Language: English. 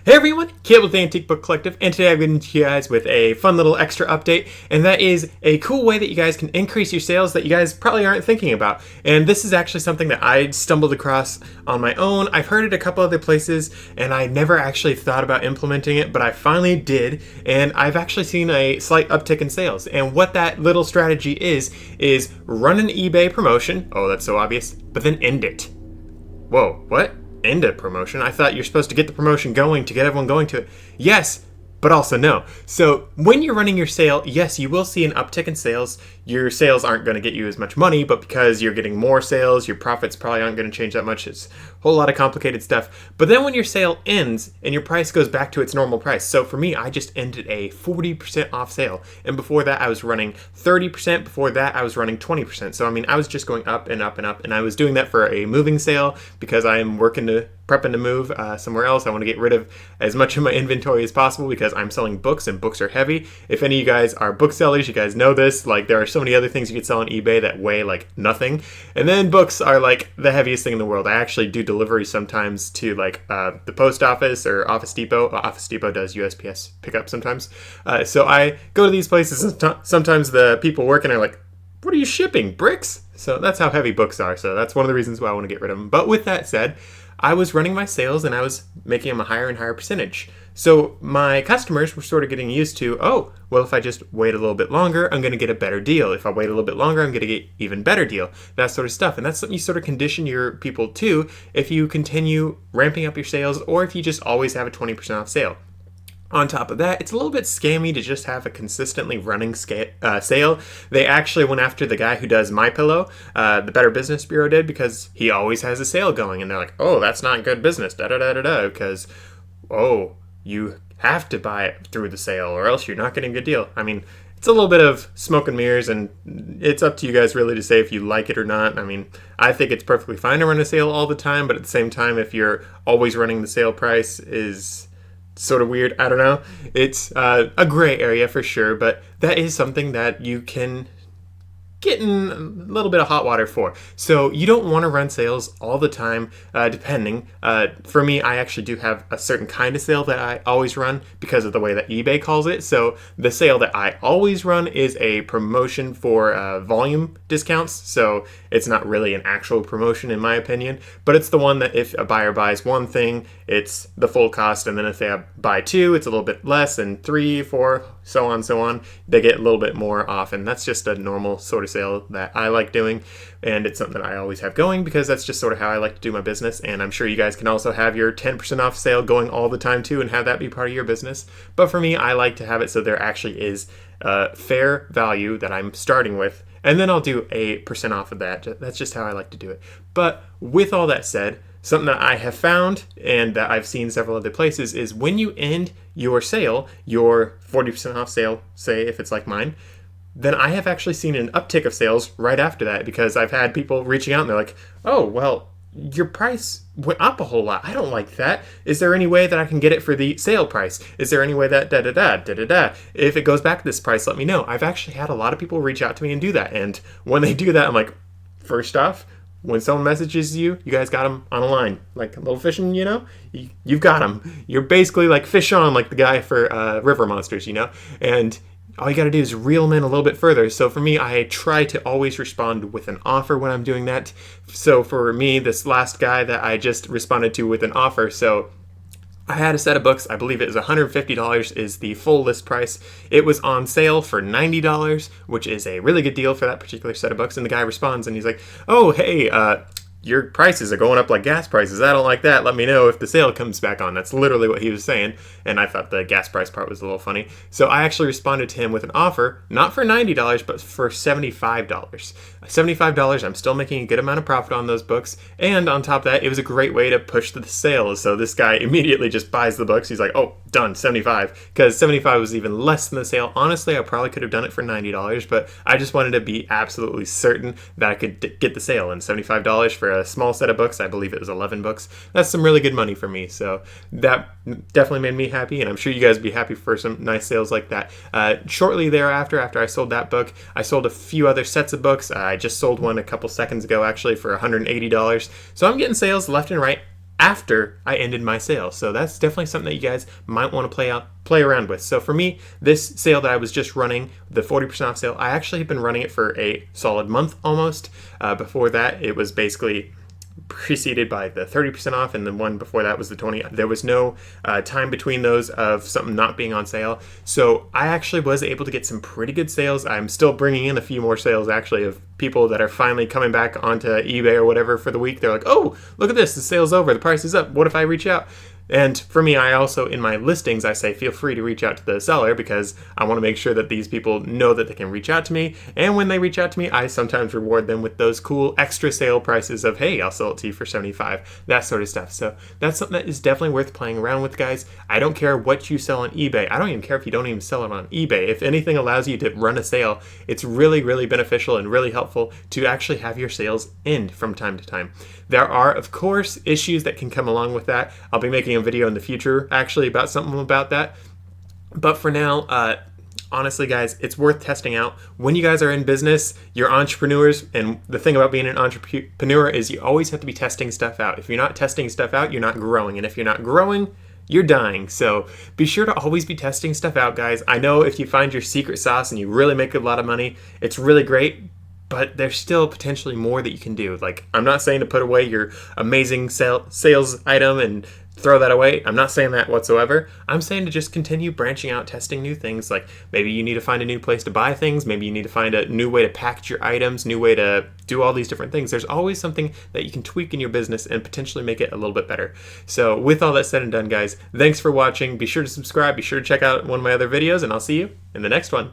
Hey everyone, Caleb with the Antique Book Collective, and today I'm going to you guys with a fun little extra update, and that is a cool way that you guys can increase your sales that you guys probably aren't thinking about. And this is actually something that I stumbled across on my own. I've heard it a couple other places, and I never actually thought about implementing it, but I finally did, and I've actually seen a slight uptick in sales. And what that little strategy is run an eBay promotion, oh that's so obvious, but then end it. Whoa, what? End a promotion? I thought you're supposed to get the promotion going to get everyone going to it. Yes, but also no. So when you're running your sale, yes, you will see an uptick in sales. Your sales aren't going to get you as much money, but because you're getting more sales, your profits probably aren't going to change that much. It's a whole lot of complicated stuff. But then when your sale ends and your price goes back to its normal price. So for me, I just ended a 40% off sale. And before that, I was running 30%. Before that, I was running 20%. So I mean, I was just going up and up and up. And I was doing that for a moving sale because I am prepping to move somewhere else. I want to get rid of as much of my inventory as possible because I'm selling books and books are heavy. If any of you guys are booksellers, you guys know this. Like, there are so many other things you could sell on eBay that weigh like nothing. And then books are like the heaviest thing in the world. I actually do deliveries sometimes to like the post office or Office Depot. Office Depot does USPS pickup sometimes. So I go to these places and sometimes the people working are like, what are you shipping? Bricks? So that's how heavy books are. So that's one of the reasons why I want to get rid of them. But with that said, I was running my sales and I was making them a higher and higher percentage. So my customers were sort of getting used to, oh, well, if I just wait a little bit longer, I'm going to get a better deal. If I wait a little bit longer, I'm going to get even better deal. That sort of stuff. And that's something you sort of condition your people to if you continue ramping up your sales or if you just always have a 20% off sale. On top of that, it's a little bit scammy to just have a consistently running sale. They actually went after the guy who does MyPillow, the Better Business Bureau did, because he always has a sale going. And they're like, oh, that's not good business, da-da-da-da-da, because, oh, you have to buy it through the sale or else you're not getting a good deal. I mean, it's a little bit of smoke and mirrors, and it's up to you guys really to say if you like it or not. I mean, I think it's perfectly fine to run a sale all the time, but at the same time, if you're always running the sale price is sort of weird. I don't know. It's a gray area for sure, but that is something that you can get in a little bit of hot water for. So you don't want to run sales all the time, depending. For me, I actually do have a certain kind of sale that I always run because of the way that eBay calls it. So the sale that I always run is a promotion for volume discounts. So it's not really an actual promotion in my opinion, but it's the one that if a buyer buys one thing, it's the full cost. And then if they buy two, it's a little bit less, and 3, 4, so on, they get a little bit more off. And that's just a normal sort of sale that I like doing, and it's something that I always have going because that's just sort of how I like to do my business. And I'm sure you guys can also have your 10% off sale going all the time too and have that be part of your business. But for me, I like to have it so there actually is fair value that I'm starting with, and then I'll do a % off of that. That's just how I like to do it. But with all that said, something that I have found and that I've seen several other places is when you end your sale, your 40% off sale, say if it's like mine, then I have actually seen an uptick of sales right after that, because I've had people reaching out and they're like, oh, well, your price went up a whole lot. I don't like that. Is there any way that I can get it for the sale price? Is there any way that da-da-da? If it goes back to this price, let me know. I've actually had a lot of people reach out to me and do that. And when they do that, I'm like, first off, when someone messages you, you guys got them on a line. Like a little fishing, you know? You've got them. You're basically like fish on, like the guy for River Monsters, you know? And all you got to do is reel them in a little bit further. So for me, I try to always respond with an offer when I'm doing that. So for me, this last guy that I just responded to with an offer, so I had a set of books. I believe it was $150 is the full list price. It was on sale for $90, which is a really good deal for that particular set of books. And the guy responds and he's like, oh, hey, your prices are going up like gas prices. I don't like that. Let me know if the sale comes back on. That's literally what he was saying. And I thought the gas price part was a little funny. So I actually responded to him with an offer, not for $90, but for $75. $75, I'm still making a good amount of profit on those books. And on top of that, it was a great way to push the sales. So this guy immediately just buys the books. He's like, oh, done, 75. Because 75 was even less than the sale. Honestly, I probably could have done it for $90, but I just wanted to be absolutely certain that I could get the sale. And $75 for a small set of books, I believe it was 11 books. That's some really good money for me. So that definitely made me happy, and I'm sure you guys would be happy for some nice sales like that. Shortly thereafter, after I sold that book, I sold a few other sets of books. I just sold one a couple seconds ago, actually, for $180. So I'm getting sales left and right. after I ended my sale. So that's definitely something that you guys might want to play around with. So for me, this sale that I was just running, the 40% off sale, I actually have been running it for a solid month almost. Before that, it was basically preceded by the 30% off, and the one before that was the 20. There was no time between those of something not being on sale. So I actually was able to get some pretty good sales. I'm still bringing in a few more sales actually of people that are finally coming back onto eBay or whatever for the week. They're like, oh, look at this, the sale's over, the price is up. What if I reach out? And for me, I also, in my listings, I say feel free to reach out to the seller, because I want to make sure that these people know that they can reach out to me. And when they reach out to me, I sometimes reward them with those cool extra sale prices of, hey, I'll sell it to you for 75, that sort of stuff. So that's something that is definitely worth playing around with, guys. I don't care what you sell on eBay. I don't even care if you don't even sell it on eBay. If anything allows you to run a sale, it's really, really beneficial and really helpful to actually have your sales end from time to time. There are, of course, issues that can come along with that. I'll be making a video in the future actually about something about that. But for now, honestly, guys, it's worth testing out. When you guys are in business, you're entrepreneurs, and the thing about being an entrepreneur is you always have to be testing stuff out. If you're not testing stuff out, you're not growing. And if you're not growing, you're dying. So be sure to always be testing stuff out, guys. I know if you find your secret sauce and you really make a lot of money, it's really great. But there's still potentially more that you can do. Like, I'm not saying to put away your amazing sales item and throw that away. I'm not saying that whatsoever. I'm saying to just continue branching out, testing new things. Like, maybe you need to find a new place to buy things. Maybe you need to find a new way to package your items, new way to do all these different things. There's always something that you can tweak in your business and potentially make it a little bit better. So with all that said and done, guys, thanks for watching. Be sure to subscribe. Be sure to check out one of my other videos, and I'll see you in the next one.